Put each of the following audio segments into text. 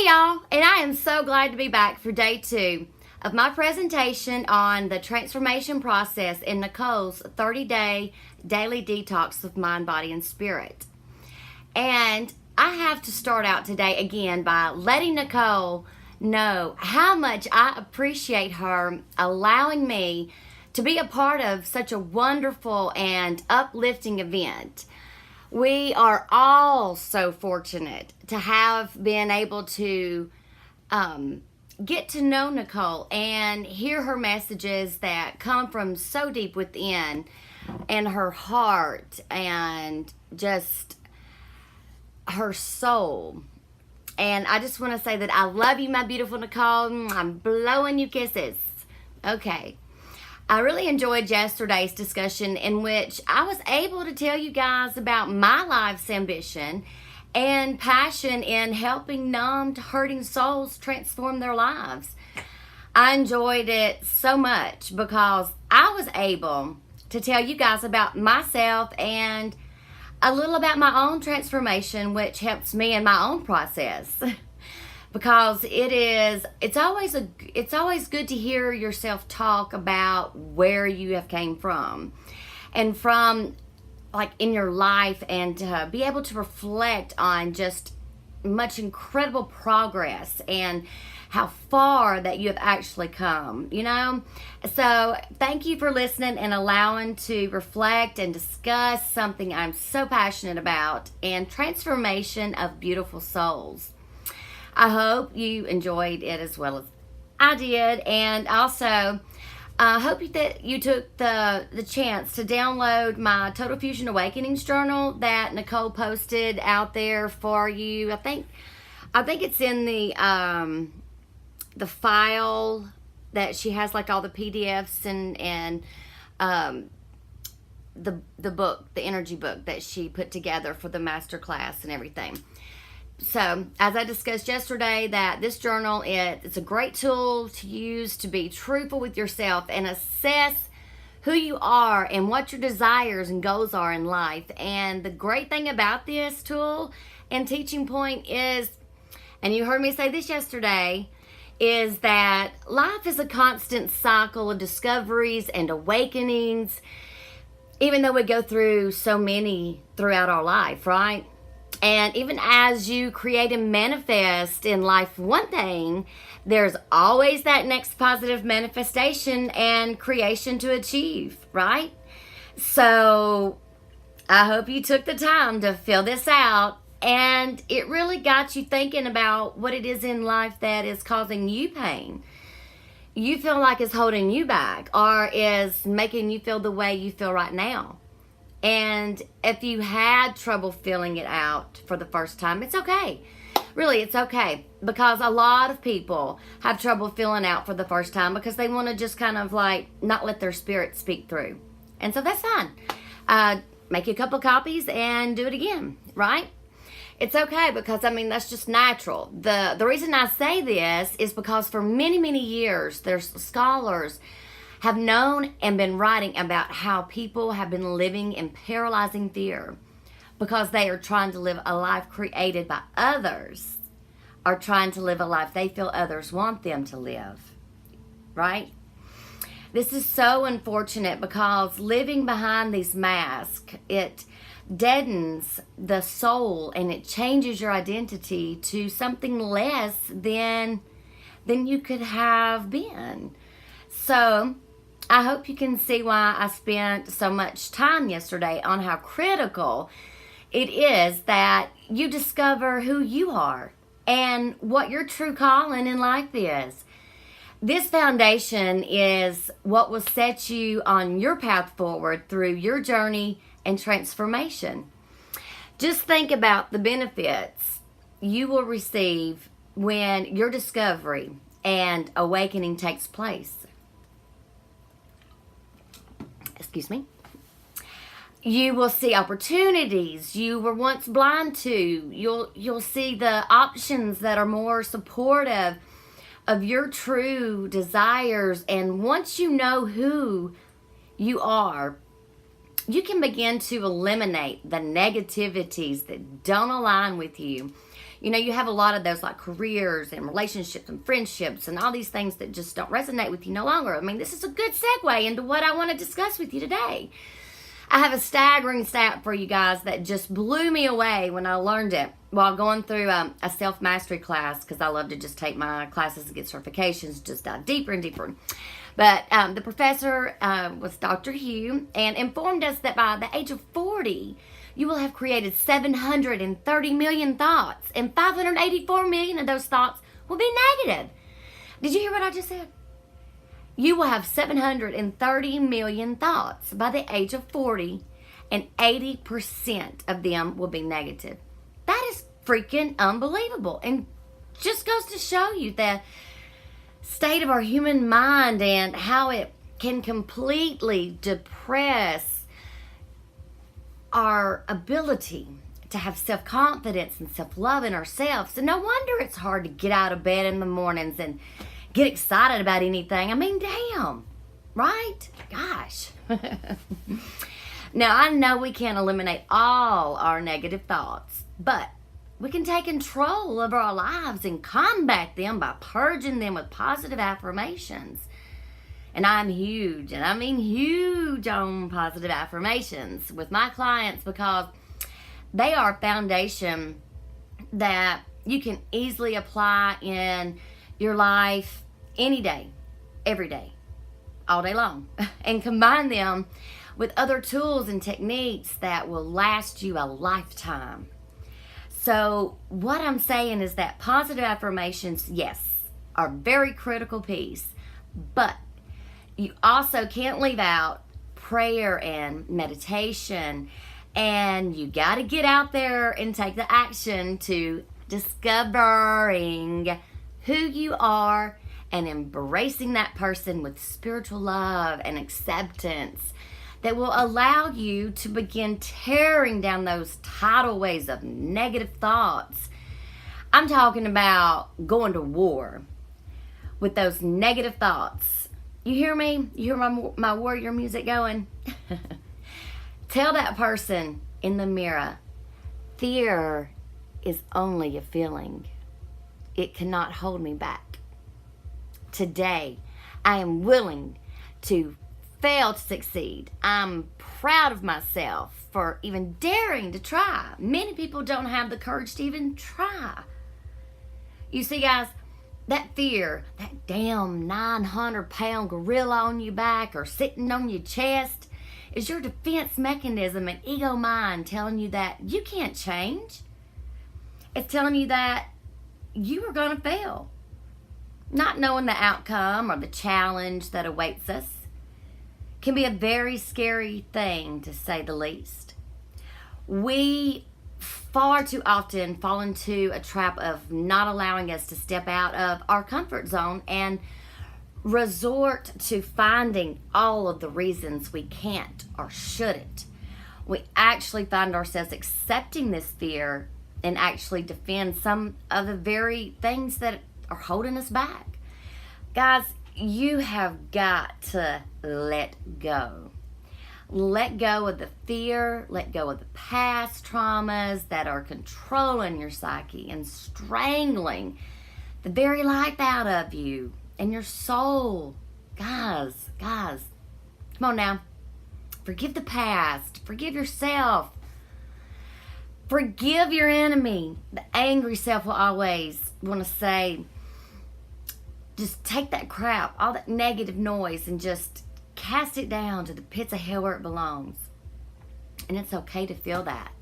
Hey y'all, and I am so glad to be back for day 2 of my presentation on the transformation process in Nicole's 30-day daily detox of mind, body, and spirit. And I have to start out today again by letting Nicole know how much I appreciate her allowing me to be a part of such a wonderful and uplifting event. We are all so fortunate to have been able to get to know Nicole and hear her messages that come from so deep within and her heart and just her soul. And I just want to say that I love you, my beautiful Nicole. I'm blowing you kisses. Okay. I really enjoyed yesterday's discussion in which I was able to tell you guys about my life's ambition and passion in helping numbed, hurting souls transform their lives. I enjoyed it so much because I was able to tell you guys about myself and a little about my own transformation, which helps me in my own process. Because it's always good to hear yourself talk about where you have came from and from like in your life, and to be able to reflect on just much incredible progress and how far that you have actually come, you know? So thank you for listening and allowing to reflect and discuss something I'm so passionate about, and transformation of beautiful souls. I hope you enjoyed it as well as I did, and also I hope that you took the chance to download my Total Fusion Awakenings journal that Nicole posted out there for you. I think it's in the file that she has, like all the PDFs and the book, the energy book that she put together for the master class and everything. So, as I discussed yesterday, that this journal, it's a great tool to use to be truthful with yourself and assess who you are and what your desires and goals are in life. And the great thing about this tool and teaching point is, and you heard me say this yesterday, is that life is a constant cycle of discoveries and awakenings, even though we go through so many throughout our life, right? And even as you create and manifest in life one thing, there's always that next positive manifestation and creation to achieve, right? So I hope you took the time to fill this out, and it really got you thinking about what it is in life that is causing you pain, you feel like is holding you back, or is making you feel the way you feel right now. And if you had trouble filling it out for the first time, it's okay. Really, it's okay. Because a lot of people have trouble filling out for the first time because they want to just kind of like not let their spirit speak through. And so that's fine. Make a couple copies and do it again, right? It's okay, because I mean, that's just natural. The reason I say this is because for many, many years, there's scholars have known and been writing about how people have been living in paralyzing fear because they are trying to live a life created by others, or trying to live a life they feel others want them to live, right? This is so unfortunate because living behind these masks, it deadens the soul and it changes your identity to something less than you could have been. So I hope you can see why I spent so much time yesterday on how critical it is that you discover who you are and what your true calling in life is. This foundation is what will set you on your path forward through your journey and transformation. Just think about the benefits you will receive when your discovery and awakening takes place. Excuse me. You will see opportunities you were once blind to. You'll see the options that are more supportive of your true desires. And once you know who you are, you can begin to eliminate the negativities that don't align with you. You know, you have a lot of those like careers and relationships and friendships and all these things that just don't resonate with you no longer. I mean, this is a good segue into what I want to discuss with you today. I have a staggering stat for you guys that just blew me away when I learned it while going through a self-mastery class, because I love to just take my classes and get certifications, just dive deeper and deeper. But the professor was Dr. Hugh, and informed us that by the age of 40, you will have created 730 million thoughts, and 584 million of those thoughts will be negative. Did you hear what I just said? You will have 730 million thoughts by the age of 40, and 80% of them will be negative. That is freaking unbelievable, and just goes to show you the state of our human mind and how it can completely depress our ability to have self-confidence and self-love in ourselves. And no wonder it's hard to get out of bed in the mornings and get excited about anything. I mean, damn, right? Gosh. Now, I know we can't eliminate all our negative thoughts, but we can take control of our lives and combat them by purging them with positive affirmations. And I'm huge, and I mean huge on positive affirmations with my clients, because they are a foundation that you can easily apply in your life any day, every day, all day long, and combine them with other tools and techniques that will last you a lifetime. So what I'm saying is that positive affirmations, yes, are a very critical piece, but you also can't leave out prayer and meditation, and you got to get out there and take the action to discovering who you are and embracing that person with spiritual love and acceptance that will allow you to begin tearing down those tidal waves of negative thoughts. I'm talking about going to war with those negative thoughts. You hear me? You hear my warrior music going? Tell that person in the mirror, fear is only a feeling. It cannot hold me back. Today, I am willing to fail to succeed. I'm proud of myself for even daring to try. Many people don't have the courage to even try. You see, guys, that fear, that damn 900-pound gorilla on your back or sitting on your chest, is your defense mechanism and ego mind telling you that you can't change. It's telling you that you are going to fail. Not knowing the outcome or the challenge that awaits us can be a very scary thing, to say the least. We far too often fall into a trap of not allowing us to step out of our comfort zone and resort to finding all of the reasons we can't or shouldn't. We actually find ourselves accepting this fear and actually defend some of the very things that are holding us back. Guys, you have got to let go. Let go of the fear, let go of the past traumas that are controlling your psyche and strangling the very life out of you and your soul. Guys, come on now. Forgive the past. Forgive yourself. Forgive your enemy. The angry self will always want to say, just take that crap, all that negative noise, and just cast it down to the pits of hell where it belongs. And it's okay to feel that.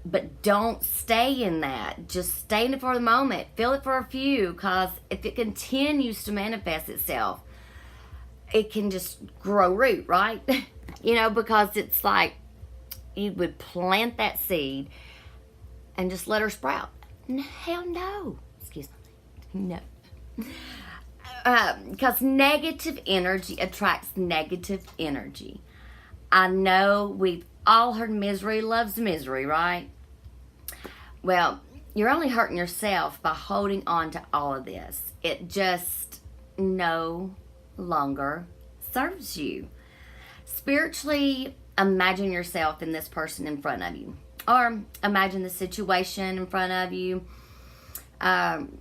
But don't stay in that. Just stay in it for the moment. Feel it for a few, because if it continues to manifest itself, it can just grow root, right? Because it's like you would plant that seed and just let her sprout. Hell no. Excuse me. No. Because negative energy attracts negative energy. I know we've all heard misery loves misery, right? Well, you're only hurting yourself by holding on to all of this. It just no longer serves you. Spiritually, imagine yourself in this person in front of you. Or imagine the situation in front of you. And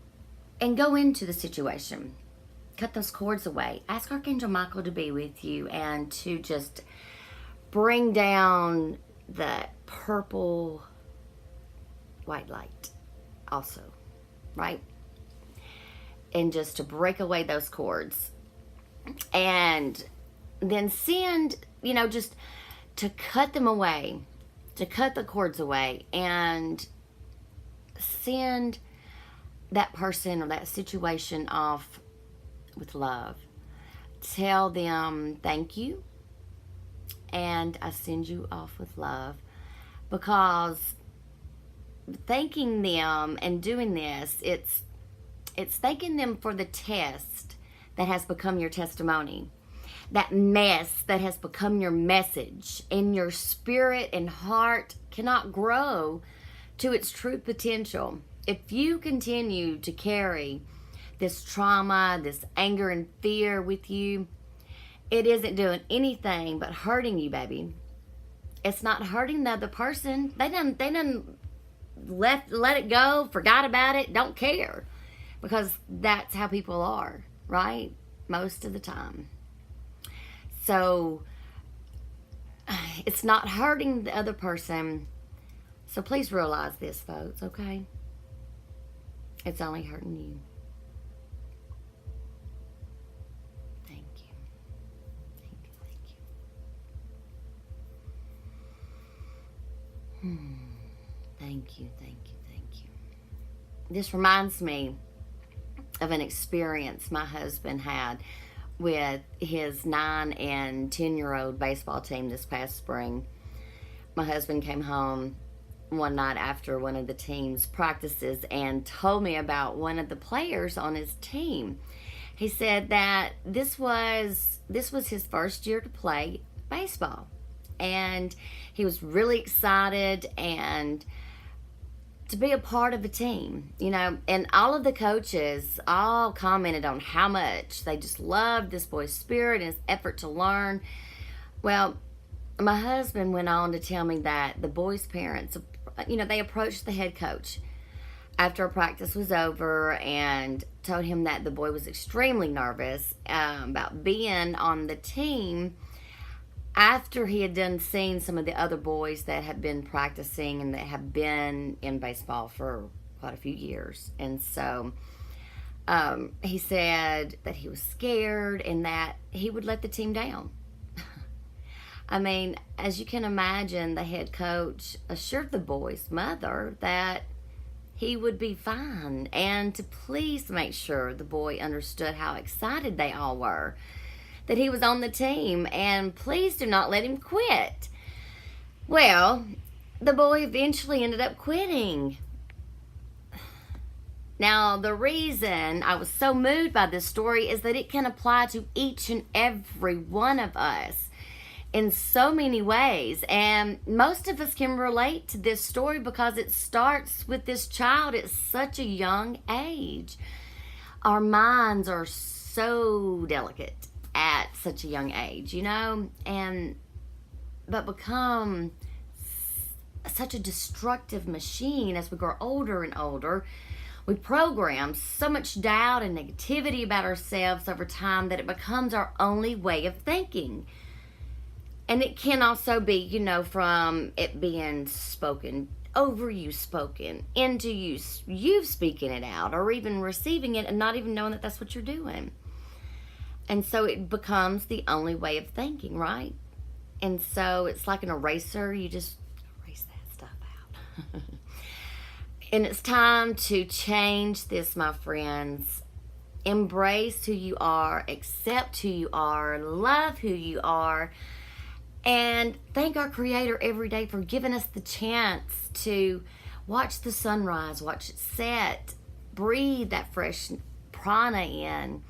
go into the situation. Cut those cords away. Ask Archangel Michael to be with you and to just bring down the purple white light also, right? And just to break away those cords. And then send, just to cut them away, to cut the cords away, and send that person or that situation off with love. Tell them thank you, and I send you off with love, because thanking them and doing this, it's thanking them for the test that has become your testimony, that mess that has become your message, and your spirit and heart cannot grow to its true potential if you continue to carry this trauma, this anger and fear with you. It isn't doing anything but hurting you, baby. It's not hurting the other person. They done let it go, forgot about it, don't care, because that's how people are, right? Most of the time. So it's not hurting the other person. So please realize this, folks, okay? It's only hurting you. Thank you. Thank you, thank you. Thank you, thank you, thank you. This reminds me of an experience my husband had with his 9 and 10-year-old baseball team this past spring. My husband came home one night after one of the team's practices and told me about one of the players on his team. He said that this was his first year to play baseball, and he was really excited and to be a part of a team, and all of the coaches all commented on how much they just loved this boy's spirit and his effort to learn. Well, my husband went on to tell me that the boy's parents, they approached the head coach after practice was over and told him that the boy was extremely nervous about being on the team after he had done seeing some of the other boys that had been practicing and that have been in baseball for quite a few years. And so he said that he was scared and that he would let the team down. I mean, as you can imagine, the head coach assured the boy's mother that he would be fine and to please make sure the boy understood how excited they all were that he was on the team, and please do not let him quit. Well, the boy eventually ended up quitting. Now, the reason I was so moved by this story is that it can apply to each and every one of us in so many ways, and most of us can relate to this story because it starts with this child at such a young age. Our minds are so delicate at such a young age, but become such a destructive machine as we grow older and older. We program so much doubt and negativity about ourselves over time that it becomes our only way of thinking. And it can also be, from it being spoken over you, spoken into you speaking it out, or even receiving it and not even knowing that that's what you're doing. And so it becomes the only way of thinking, right? And so it's like an eraser. You just erase that stuff out. And it's time to change this, my friends. Embrace who you are, accept who you are, love who you are, and thank our Creator every day for giving us the chance to watch the sunrise, watch it set, breathe that fresh prana in,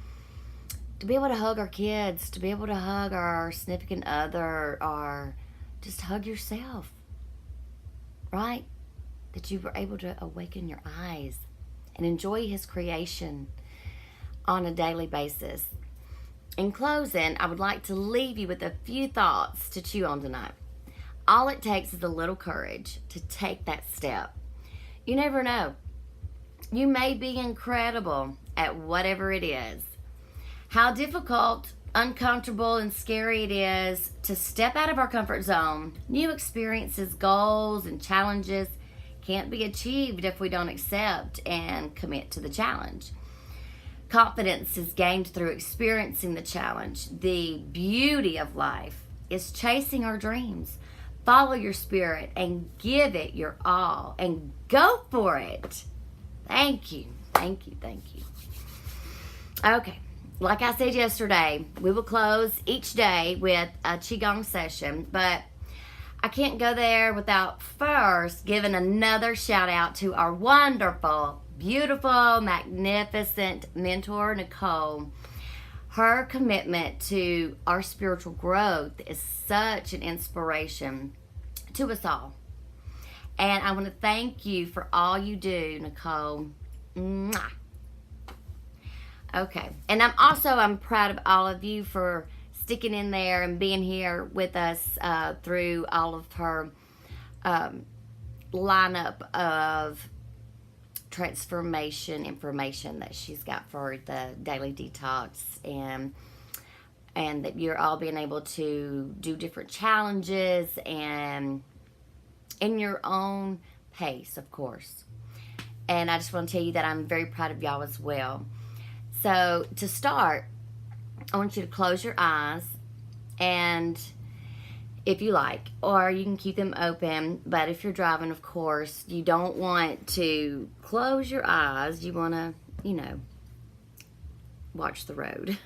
to be able to hug our kids, to be able to hug our significant other, or just hug yourself, right? That you were able to awaken your eyes and enjoy His creation on a daily basis. In closing, I would like to leave you with a few thoughts to chew on tonight. All it takes is a little courage to take that step. You never know. You may be incredible at whatever it is. How difficult, uncomfortable, and scary it is to step out of our comfort zone. New experiences, goals, and challenges can't be achieved if we don't accept and commit to the challenge. Confidence is gained through experiencing the challenge. The beauty of life is chasing our dreams. Follow your spirit and give it your all and go for it. Thank you. Thank you. Thank you. Okay. Like I said yesterday, we will close each day with a Qigong session, but I can't go there without first giving another shout out to our wonderful, beautiful, magnificent mentor, Nicole. Her commitment to our spiritual growth is such an inspiration to us all. And I want to thank you for all you do, Nicole. Mwah. Okay. And I'm proud of all of you for sticking in there and being here with us through all of her lineup of transformation information that she's got for the daily detox, and that you're all being able to do different challenges and in your own pace, of course. And I just want to tell you that I'm very proud of y'all as well. So to start, I want you to close your eyes, and if you like, or you can keep them open, but if you're driving, of course, you don't want to close your eyes. You want to, watch the road.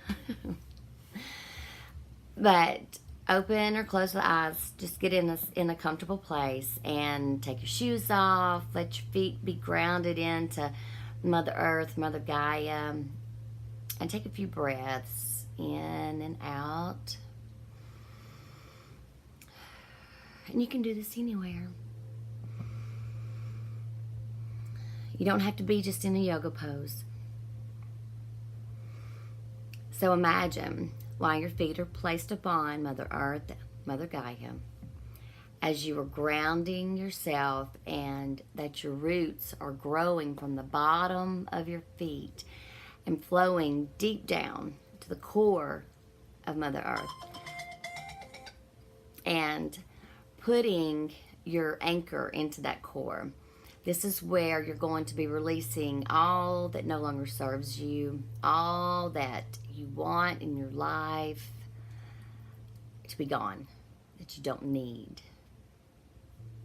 But open or close the eyes. Just get in a comfortable place and take your shoes off. Let your feet be grounded into Mother Earth, Mother Gaia, and take a few breaths in and out. And you can do this anywhere. You don't have to be just in a yoga pose. So imagine while your feet are placed upon Mother Earth, Mother Gaia, as you are grounding yourself, and that your roots are growing from the bottom of your feet and flowing deep down to the core of Mother Earth. And putting your anchor into that core. This is where you're going to be releasing all that no longer serves you, all that you want in your life to be gone, that you don't need,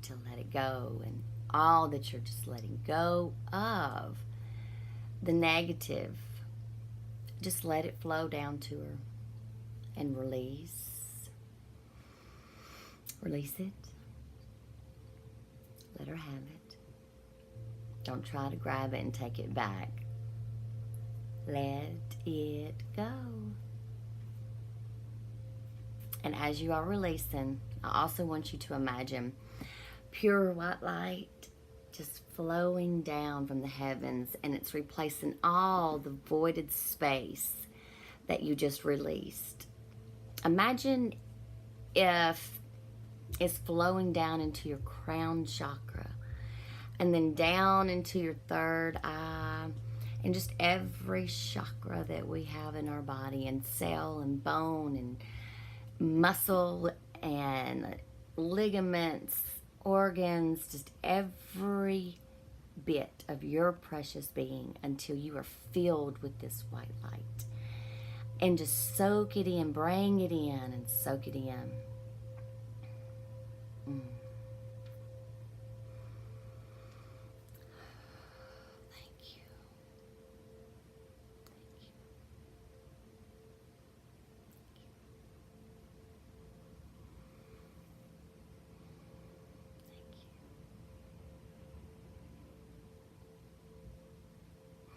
to let it go, and all that you're just letting go of. The negative, just let it flow down to her and release. Release it. Let her have it. Don't try to grab it and take it back. Let it go. And as you are releasing, I also want you to imagine pure white light just flowing down from the heavens, and it's replacing all the voided space that you just released. Imagine if it's flowing down into your crown chakra, and then down into your third eye, and just every chakra that we have in our body, and cell and bone and muscle and ligaments, organs, just every bit of your precious being, until you are filled with this white light. And just soak it in, bring it in, and soak it in. Mm. Thank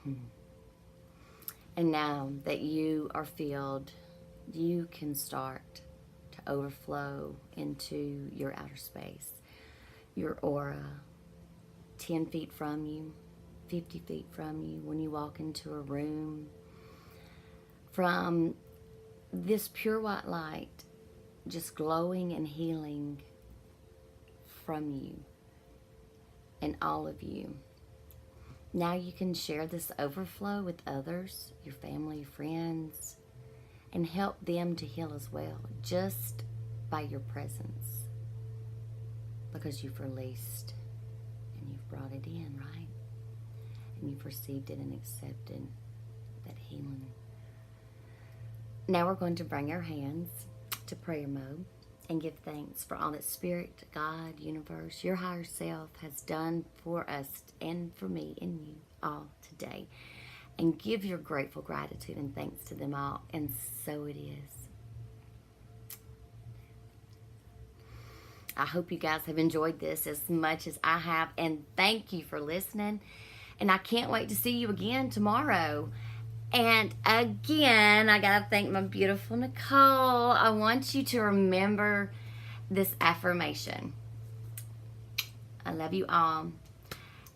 you. And now that you are filled, you can start to overflow into your outer space, your aura, 10 feet from you, 50 feet from you, when you walk into a room. From this pure white light, just glowing and healing from you and all of you. Now you can share this overflow with others, your family, friends, and help them to heal as well, just by your presence. Because you've released and you've brought it in, right? And you've received it and accepted that healing. Now we're going to bring our hands to prayer mode and give thanks for all that Spirit, God, universe, your higher self has done for us and for me and you all today. And give your grateful gratitude and thanks to them all. And so it is. I hope you guys have enjoyed this as much as I have. And thank you for listening. And I can't wait to see you again tomorrow. And again, I got to thank my beautiful Nicole. I want you to remember this affirmation. I love you all.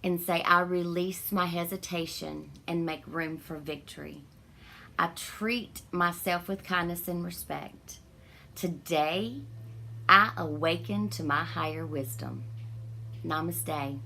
And say, I release my hesitation and make room for victory. I treat myself with kindness and respect. Today, I awaken to my higher wisdom. Namaste.